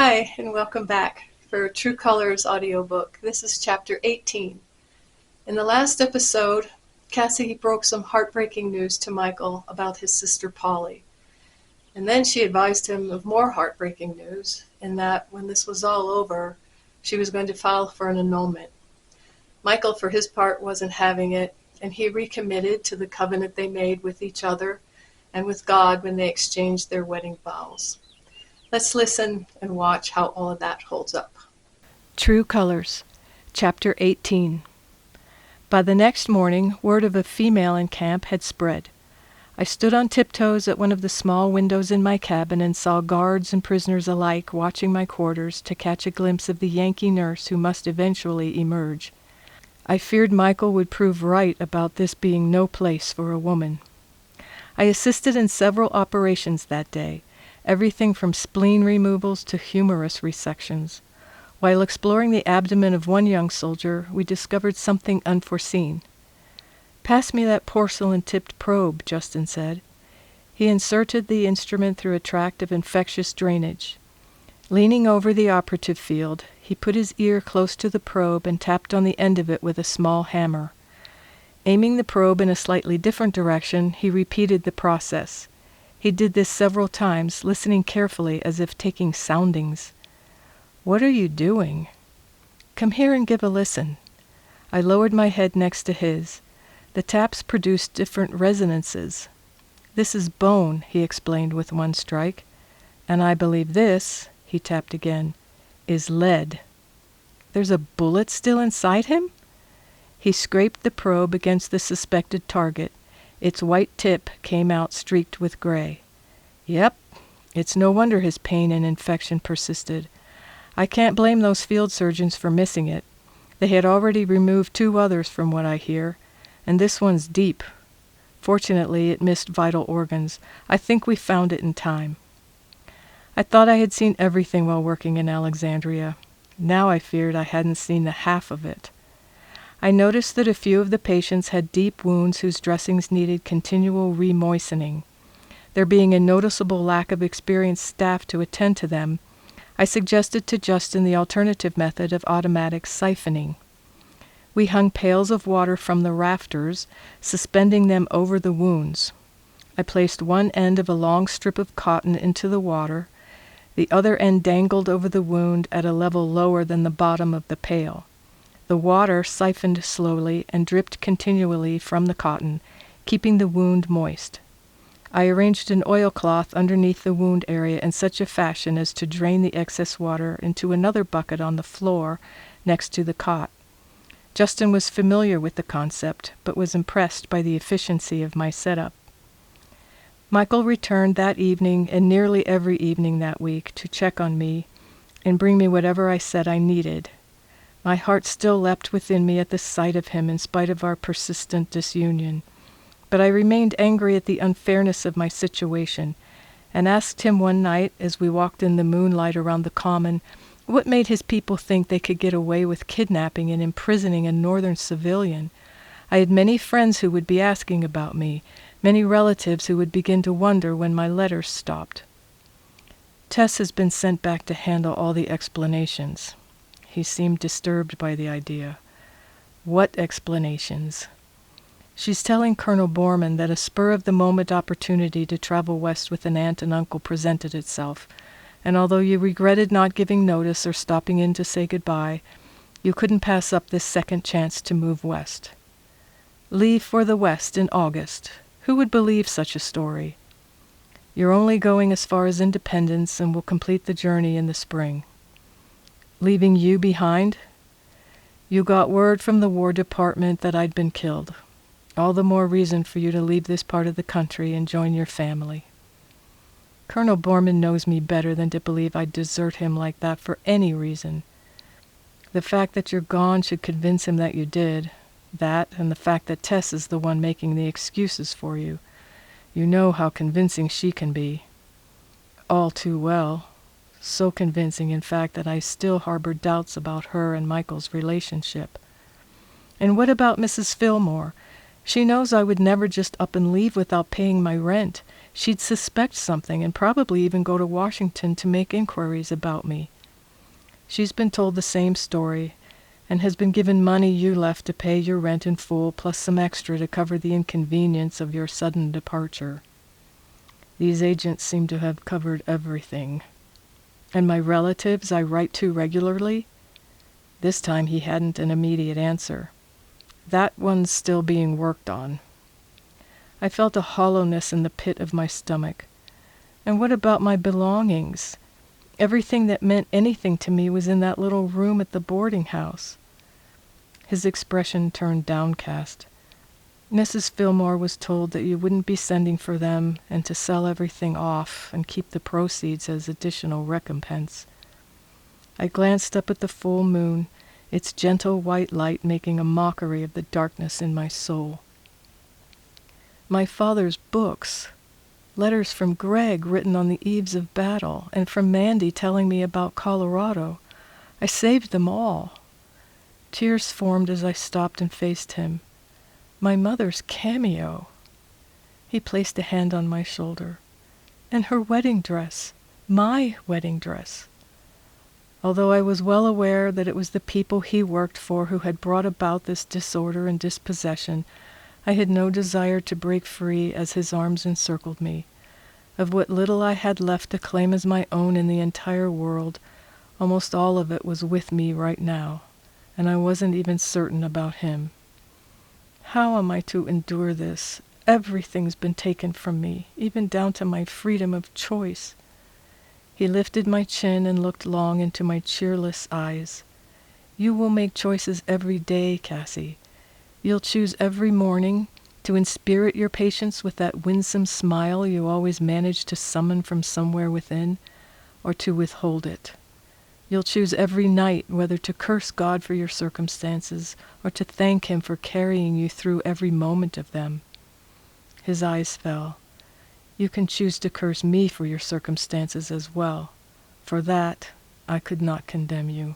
Hi, and welcome back for True Colors audiobook. This is chapter 18. In the last episode, Cassie broke some heartbreaking news to Michael about his sister Polly. And then she advised him of more heartbreaking news, in that when this was all over, she was going to file for an annulment. Michael, for his part, wasn't having it, and he recommitted to the covenant they made with each other and with God when they exchanged their wedding vows. Let's listen and watch how all of that holds up. True Colors, Chapter 18. By the next morning, word of a female in camp had spread. I stood on tiptoes at one of the small windows in my cabin and saw guards and prisoners alike watching my quarters to catch a glimpse of the Yankee nurse who must eventually emerge. I feared Michael would prove right about this being no place for a woman. I assisted in several operations that day, everything from spleen removals to humerus resections. While exploring the abdomen of one young soldier, we discovered something unforeseen. "Pass me that porcelain-tipped probe," Justin said. He inserted the instrument through a tract of infectious drainage. Leaning over the operative field, he put his ear close to the probe and tapped on the end of it with a small hammer. Aiming the probe in a slightly different direction, he repeated the process. He did this several times, listening carefully as if taking soundings. "What are you doing?" "Come here and give a listen." I lowered my head next to his. The taps produced different resonances. "This is bone," he explained with one strike. "And I believe this," he tapped again, "is lead." "There's a bullet still inside him?" He scraped the probe against the suspected target. Its white tip came out streaked with gray. "Yep, it's no wonder his pain and infection persisted. I can't blame those field surgeons for missing it. They had already removed 2 others from what I hear, and this one's deep. Fortunately, it missed vital organs. I think we found it in time." I thought I had seen everything while working in Alexandria. Now I feared I hadn't seen the half of it. I noticed that a few of the patients had deep wounds whose dressings needed continual remoistening. There being a noticeable lack of experienced staff to attend to them, I suggested to Justin the alternative method of automatic siphoning. We hung pails of water from the rafters, suspending them over the wounds. I placed one end of a long strip of cotton into the water. The other end dangled over the wound at a level lower than the bottom of the pail. The water siphoned slowly and dripped continually from the cotton, keeping the wound moist. I arranged an oilcloth underneath the wound area in such a fashion as to drain the excess water into another bucket on the floor next to the cot. Justin was familiar with the concept, but was impressed by the efficiency of my setup. Michael returned that evening and nearly every evening that week to check on me and bring me whatever I said I needed. My heart still leapt within me at the sight of him in spite of our persistent disunion. But I remained angry at the unfairness of my situation, and asked him one night, as we walked in the moonlight around the common, what made his people think they could get away with kidnapping and imprisoning a northern civilian. I had many friends who would be asking about me, many relatives who would begin to wonder when my letters stopped. "Tess has been sent back to handle all the explanations." He seemed disturbed by the idea. "What explanations?" "She's telling Colonel Borman that a spur-of-the-moment opportunity to travel west with an aunt and uncle presented itself, and although you regretted not giving notice or stopping in to say goodbye, you couldn't pass up this second chance to move west." "Leave for the West in August. Who would believe such a story?" "You're only going as far as Independence and will complete the journey in the spring." "Leaving you behind?" "You got word from the War Department that I'd been killed. All the more reason for you to leave this part of the country and join your family." "Colonel Borman knows me better than to believe I'd desert him like that for any reason. The fact that you're gone should convince him that you did. That, and the fact that Tess is the one making the excuses for you. You know how convincing she can be." "All too well. So convincing, in fact, that I still harbor doubts about her and Michael's relationship." "And what about Mrs. Fillmore? She knows I would never just up and leave without paying my rent. She'd suspect something and probably even go to Washington to make inquiries about me." She's been told the same story, and has been given money you left to pay your rent in full, plus some extra to cover the inconvenience of your sudden departure. These agents seem to have covered everything. And my relatives I write to regularly? This time he hadn't an immediate answer. That one's still being worked on. I felt a hollowness in the pit of my stomach. And what about my belongings? Everything that meant anything to me was in that little room at the boarding house. His expression turned downcast. Mrs. Fillmore was told that you wouldn't be sending for them and to sell everything off and keep the proceeds as additional recompense. I glanced up at the full moon, its gentle white light making a mockery of the darkness in my soul. My father's books, letters from Greg written on the eves of battle, and from Mandy telling me about Colorado. I saved them all. Tears formed as I stopped and faced him. My mother's cameo. He placed a hand on my shoulder. And her wedding dress. My wedding dress. Although I was well aware that it was the people he worked for who had brought about this disorder and dispossession, I had no desire to break free as his arms encircled me. Of what little I had left to claim as my own in the entire world, almost all of it was with me right now, and I wasn't even certain about him. How am I to endure this? Everything's been taken from me, even down to my freedom of choice. He lifted my chin and looked long into my cheerless eyes. You will make choices every day, Cassie. You'll choose every morning to inspirit your patients with that winsome smile you always manage to summon from somewhere within, or to withhold it. You'll choose every night whether to curse God for your circumstances or to thank him for carrying you through every moment of them. His eyes fell. You can choose to curse me for your circumstances as well. For that, I could not condemn you.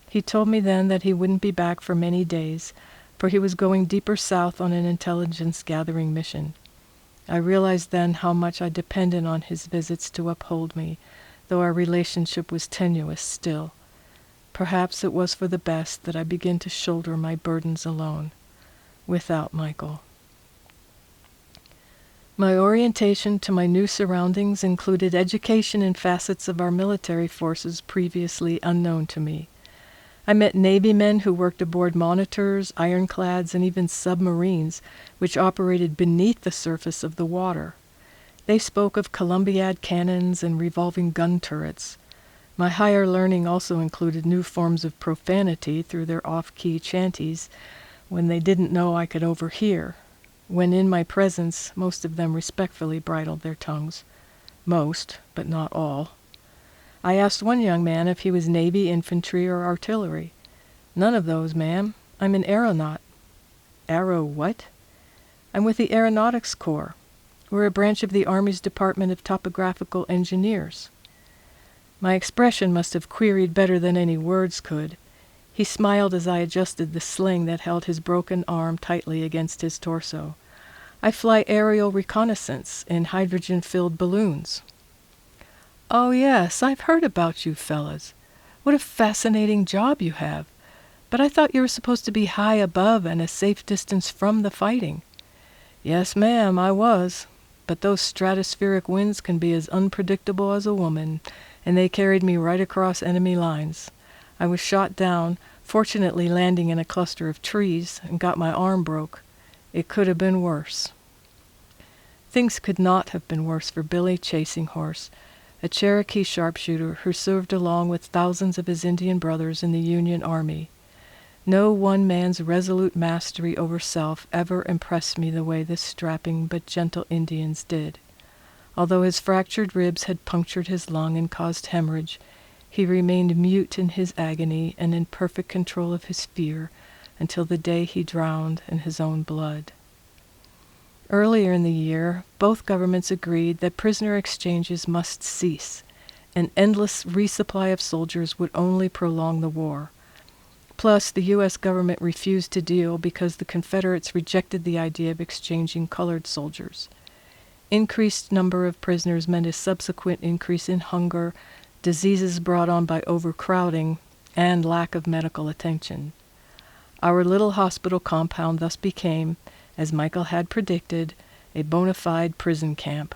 He told me then that he wouldn't be back for many days, for he was going deeper south on an intelligence-gathering mission. I realized then how much I depended on his visits to uphold me, though our relationship was tenuous still. Perhaps it was for the best that I began to shoulder my burdens alone, without Michael. My orientation to my new surroundings included education in facets of our military forces previously unknown to me. I met Navy men who worked aboard monitors, ironclads, and even submarines, which operated beneath the surface of the water. They spoke of Columbiad cannons and revolving gun turrets. My higher learning also included new forms of profanity through their off-key chanties when they didn't know I could overhear. When in my presence, most of them respectfully bridled their tongues. Most, but not all. I asked one young man if he was Navy, infantry, or artillery. None of those, ma'am. I'm an aeronaut. Aero what? I'm with the Aeronautics Corps. We're a branch of the Army's Department of Topographical Engineers. My expression must have queried better than any words could. He smiled as I adjusted the sling that held his broken arm tightly against his torso. I fly aerial reconnaissance in hydrogen-filled balloons. Oh yes, I've heard about you fellas. What a fascinating job you have. But I thought you were supposed to be high above and a safe distance from the fighting. Yes, ma'am, I was. But those stratospheric winds can be as unpredictable as a woman, and they carried me right across enemy lines. I was shot down, fortunately landing in a cluster of trees, and got my arm broke. It could have been worse. Things could not have been worse for Billy Chasing Horse, a Cherokee sharpshooter who served along with thousands of his Indian brothers in the Union Army. No one man's resolute mastery over self ever impressed me the way this strapping but gentle Indian's did. Although his fractured ribs had punctured his lung and caused hemorrhage, he remained mute in his agony and in perfect control of his fear until the day he drowned in his own blood. Earlier in the year, both governments agreed that prisoner exchanges must cease. An endless resupply of soldiers would only prolong the war. Plus, the U.S. government refused to deal because the Confederates rejected the idea of exchanging colored soldiers. Increased number of prisoners meant a subsequent increase in hunger, diseases brought on by overcrowding and lack of medical attention. Our little hospital compound thus became, as Michael had predicted, a bona fide prison camp.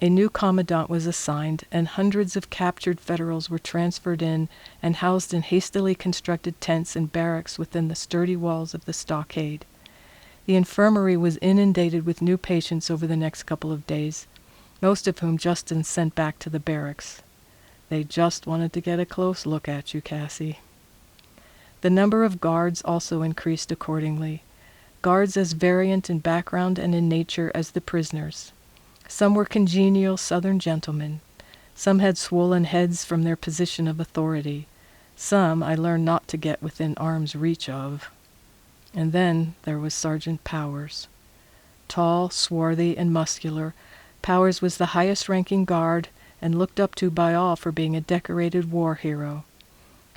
A new commandant was assigned, and hundreds of captured Federals were transferred in and housed in hastily constructed tents and barracks within the sturdy walls of the stockade. The infirmary was inundated with new patients over the next couple of days, most of whom Justin sent back to the barracks. They just wanted to get a close look at you, Cassie. The number of guards also increased accordingly, guards as variant in background and in nature as the prisoners. Some were congenial Southern gentlemen. Some had swollen heads from their position of authority. Some I learned not to get within arm's reach of. And then there was Sergeant Powers. Tall, swarthy, and muscular, Powers was the highest-ranking guard and looked up to by all for being a decorated war hero.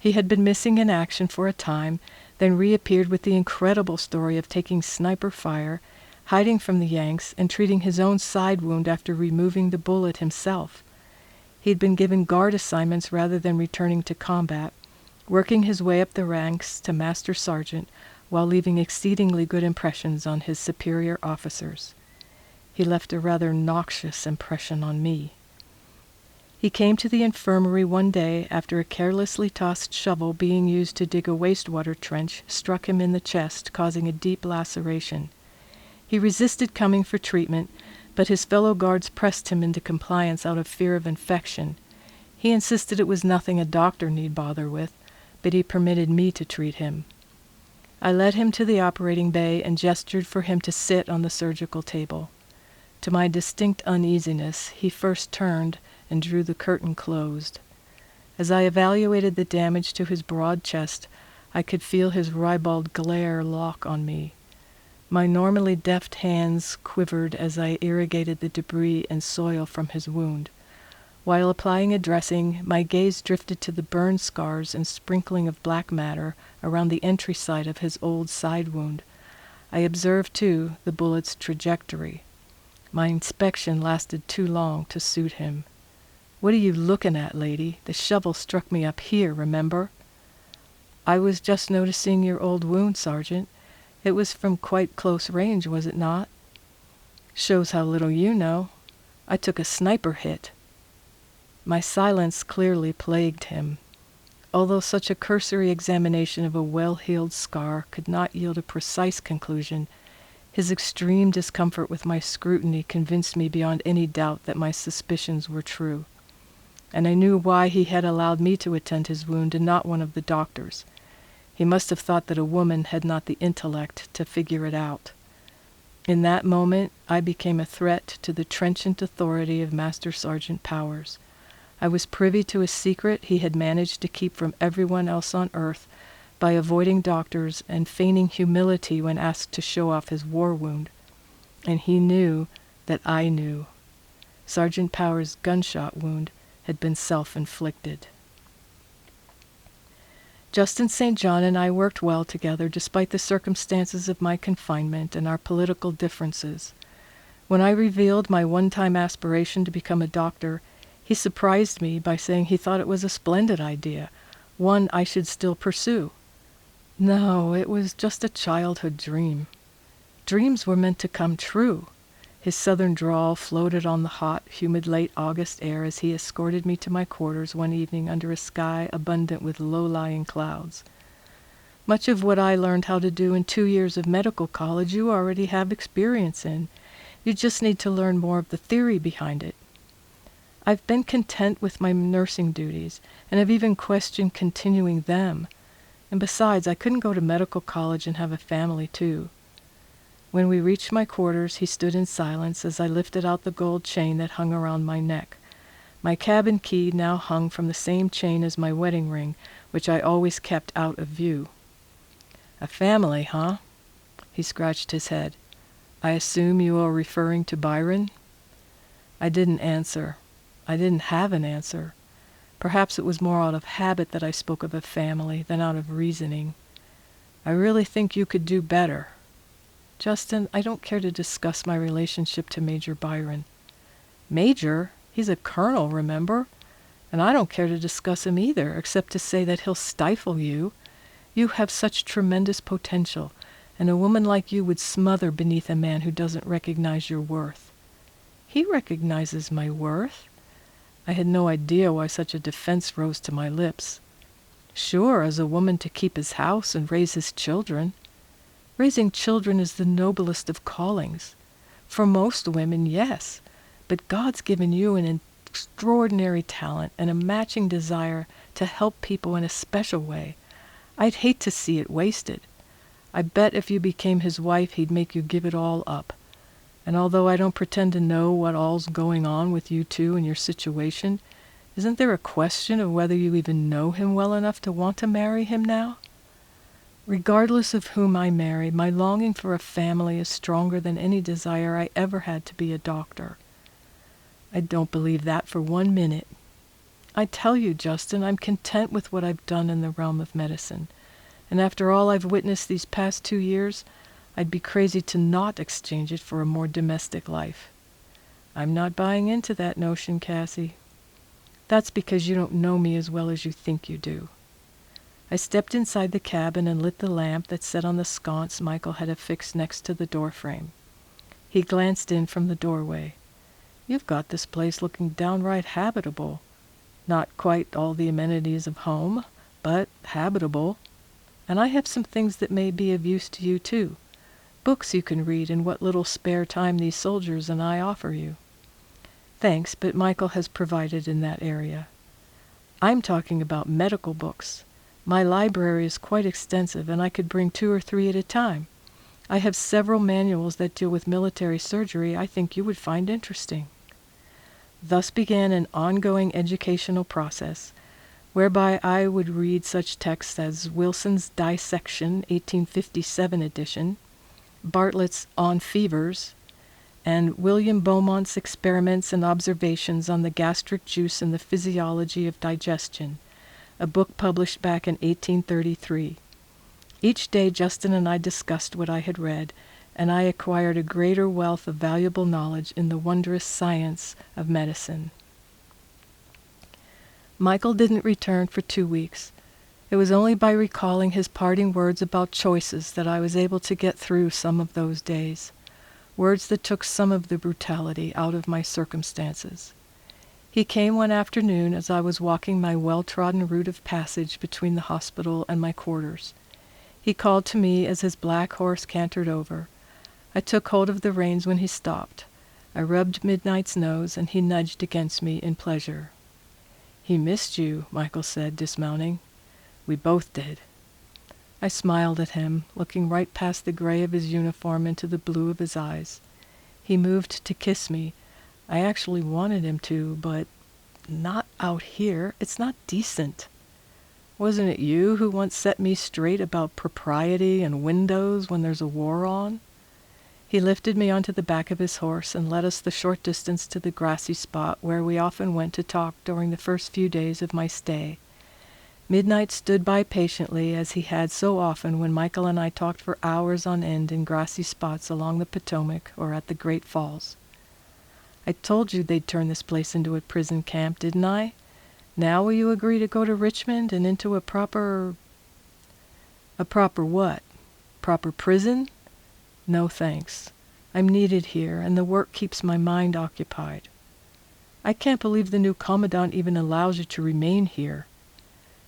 He had been missing in action for a time, then reappeared with the incredible story of taking sniper fire, hiding from the Yanks, and treating his own side wound after removing the bullet himself. He'd been given guard assignments rather than returning to combat, working his way up the ranks to master sergeant while leaving exceedingly good impressions on his superior officers. He left a rather noxious impression on me. He came to the infirmary one day after a carelessly tossed shovel being used to dig a wastewater trench struck him in the chest, causing a deep laceration. He resisted coming for treatment, but his fellow guards pressed him into compliance out of fear of infection. He insisted it was nothing a doctor need bother with, but he permitted me to treat him. I led him to the operating bay and gestured for him to sit on the surgical table. To my distinct uneasiness, he first turned and drew the curtain closed. As I evaluated the damage to his broad chest, I could feel his ribald glare lock on me. My normally deft hands quivered as I irrigated the debris and soil from his wound. While applying a dressing, my gaze drifted to the burn scars and sprinkling of black matter around the entry site of his old side wound. I observed, too, the bullet's trajectory. My inspection lasted too long to suit him. "What are you looking at, lady? The shovel struck me up here, remember?" "I was just noticing your old wound, Sergeant. It was from quite close range, was it not?" "Shows how little you know. I took a sniper hit." My silence clearly plagued him. Although such a cursory examination of a well-healed scar could not yield a precise conclusion, his extreme discomfort with my scrutiny convinced me beyond any doubt that my suspicions were true. And I knew why he had allowed me to attend his wound and not one of the doctors. He must have thought that a woman had not the intellect to figure it out. In that moment, I became a threat to the trenchant authority of Master Sergeant Powers. I was privy to a secret he had managed to keep from everyone else on earth by avoiding doctors and feigning humility when asked to show off his war wound. And he knew that I knew. Sergeant Powers' gunshot wound had been self-inflicted. Justin St. John and I worked well together despite the circumstances of my confinement and our political differences. When I revealed my one-time aspiration to become a doctor, he surprised me by saying he thought it was a splendid idea, one I should still pursue. No, it was just a childhood dream. Dreams were meant to come true. His southern drawl floated on the hot, humid late August air as he escorted me to my quarters one evening under a sky abundant with low-lying clouds. Much of what I learned how to do in 2 years of medical college you already have experience in. You just need to learn more of the theory behind it. I've been content with my nursing duties, and have even questioned continuing them. And besides, I couldn't go to medical college and have a family, too. When we reached my quarters, he stood in silence as I lifted out the gold chain that hung around my neck. My cabin key now hung from the same chain as my wedding ring, which I always kept out of view. "A family, huh?" He scratched his head. "I assume you are referring to Byron?" I didn't answer. I didn't have an answer. Perhaps it was more out of habit that I spoke of a family than out of reasoning. "I really think you could do better." "Justin, I don't care to discuss my relationship to Major Byron." "Major? He's a colonel, remember? And I don't care to discuss him either, except to say that he'll stifle you. You have such tremendous potential, and a woman like you would smother beneath a man who doesn't recognize your worth." "He recognizes my worth." I had no idea why such a defense rose to my lips. "Sure, as a woman to keep his house and raise his children. Raising children is the noblest of callings. For most women, yes, but God's given you an extraordinary talent and a matching desire to help people in a special way. I'd hate to see it wasted. I bet if you became his wife, he'd make you give it all up. And although I don't pretend to know what all's going on with you two and your situation, isn't there a question of whether you even know him well enough to want to marry him now? Regardless of whom I marry, my longing for a family is stronger than any desire I ever had to be a doctor. I don't believe that for 1 minute. I tell you, Justin, I'm content with what I've done in the realm of medicine. And after all I've witnessed these past 2 years, I'd be crazy to not exchange it for a more domestic life." "I'm not buying into that notion, Cassie." "That's because you don't know me as well as you think you do." I stepped inside the cabin and lit the lamp that sat on the sconce Michael had affixed next to the doorframe. He glanced in from the doorway. "You've got this place looking downright habitable. Not quite all the amenities of home, but habitable. And I have some things that may be of use to you, too. Books you can read in what little spare time these soldiers and I offer you." "Thanks, but Michael has provided in that area." "I'm talking about medical books. My library is quite extensive, and I could bring 2 or 3 at a time. I have several manuals that deal with military surgery I think you would find interesting." Thus began an ongoing educational process, whereby I would read such texts as Wilson's Dissection, 1857 edition, Bartlett's On Fevers, and William Beaumont's Experiments and Observations on the Gastric Juice and the Physiology of Digestion, a book published back in 1833. Each day Justin and I discussed what I had read, and I acquired a greater wealth of valuable knowledge in the wondrous science of medicine. Michael didn't return for 2 weeks. It was only by recalling his parting words about choices that I was able to get through some of those days, words that took some of the brutality out of my circumstances. He came one afternoon as I was walking my well-trodden route of passage between the hospital and my quarters. He called to me as his black horse cantered over. I took hold of the reins when he stopped. I rubbed Midnight's nose, and he nudged against me in pleasure. "He missed you," Michael said, dismounting. "We both did." I smiled at him, looking right past the gray of his uniform into the blue of his eyes. He moved to kiss me. I actually wanted him to, but not out here. It's not decent. "Wasn't it you who once set me straight about propriety and windows when there's a war on?" He lifted me onto the back of his horse and led us the short distance to the grassy spot where we often went to talk during the first few days of my stay. Midnight stood by patiently, as he had so often when Michael and I talked for hours on end in grassy spots along the Potomac or at the Great Falls. "I told you they'd turn this place into a prison camp, didn't I? Now will you agree to go to Richmond and into a proper..." "A proper what? Proper prison? No, thanks. I'm needed here, and the work keeps my mind occupied." "I can't believe the new commandant even allows you to remain here."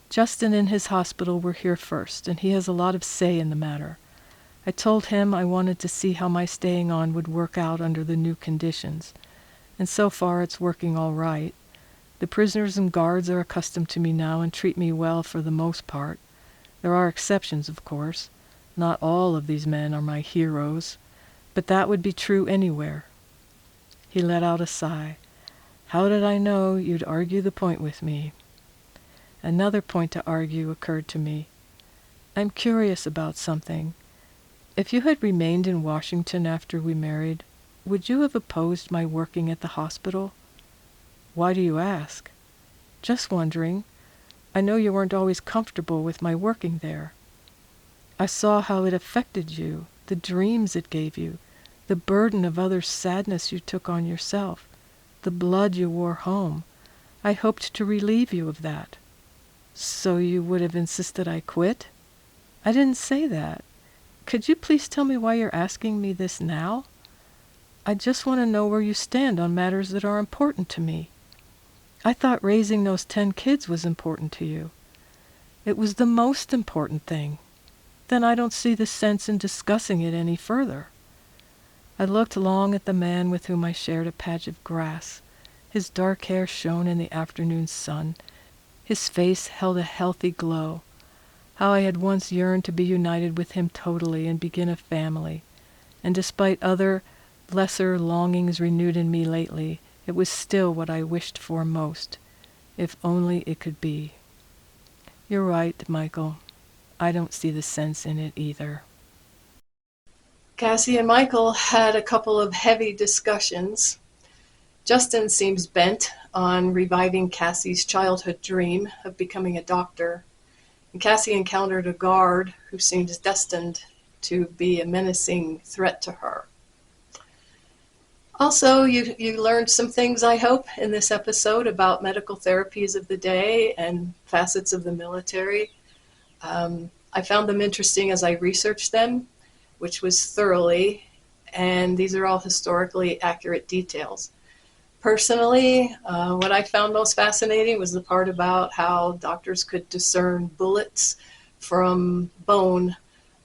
"Justin and his hospital were here first, and he has a lot of say in the matter. I told him I wanted to see how my staying on would work out under the new conditions, and so far it's working all right. The prisoners and guards are accustomed to me now and treat me well for the most part. There are exceptions, of course. Not all of these men are my heroes, but that would be true anywhere." He let out a sigh. "How did I know you'd argue the point with me?" Another point to argue occurred to me. "I'm curious about something. If you had remained in Washington after we married, would you have opposed my working at the hospital?" "Why do you ask?" "Just wondering. I know you weren't always comfortable with my working there. I saw how it affected you, the dreams it gave you, the burden of others' sadness you took on yourself, the blood you wore home. I hoped to relieve you of that. So you would have insisted I quit? I didn't say that. Could you please tell me why you're asking me this now? I just want to know where you stand on matters that are important to me. I thought raising those 10 kids was important to you. It was the most important thing. Then I don't see the sense in discussing it any further. I looked long at the man with whom I shared a patch of grass. His dark hair shone in the afternoon sun. His face held a healthy glow. How I had once yearned to be united with him totally and begin a family. And despite other, lesser longings renewed in me lately, it was still what I wished for most, if only it could be. You're right, Michael. I don't see the sense in it either. Cassie and Michael had a couple of heavy discussions. Justin seems bent on reviving Cassie's childhood dream of becoming a doctor. And Cassie encountered a guard who seems destined to be a menacing threat to her. Also, you learned some things, I hope, in this episode about medical therapies of the day and facets of the military. I found them interesting as I researched them, which was thoroughly, and these are all historically accurate details. Personally, what I found most fascinating was the part about how doctors could discern bullets from bone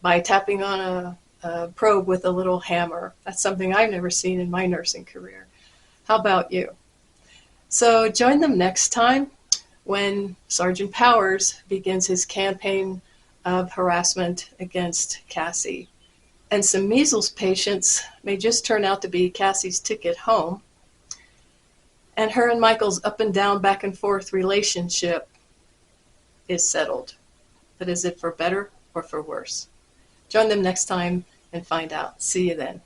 by tapping on a probe with a little hammer. That's something I've never seen in my nursing career. How about you? So join them next time when Sergeant Powers begins his campaign of harassment against Cassie. And some measles patients may just turn out to be Cassie's ticket home. And her and Michael's up and down, back and forth relationship is settled. But is it for better or for worse? Join them next time and find out. See you then.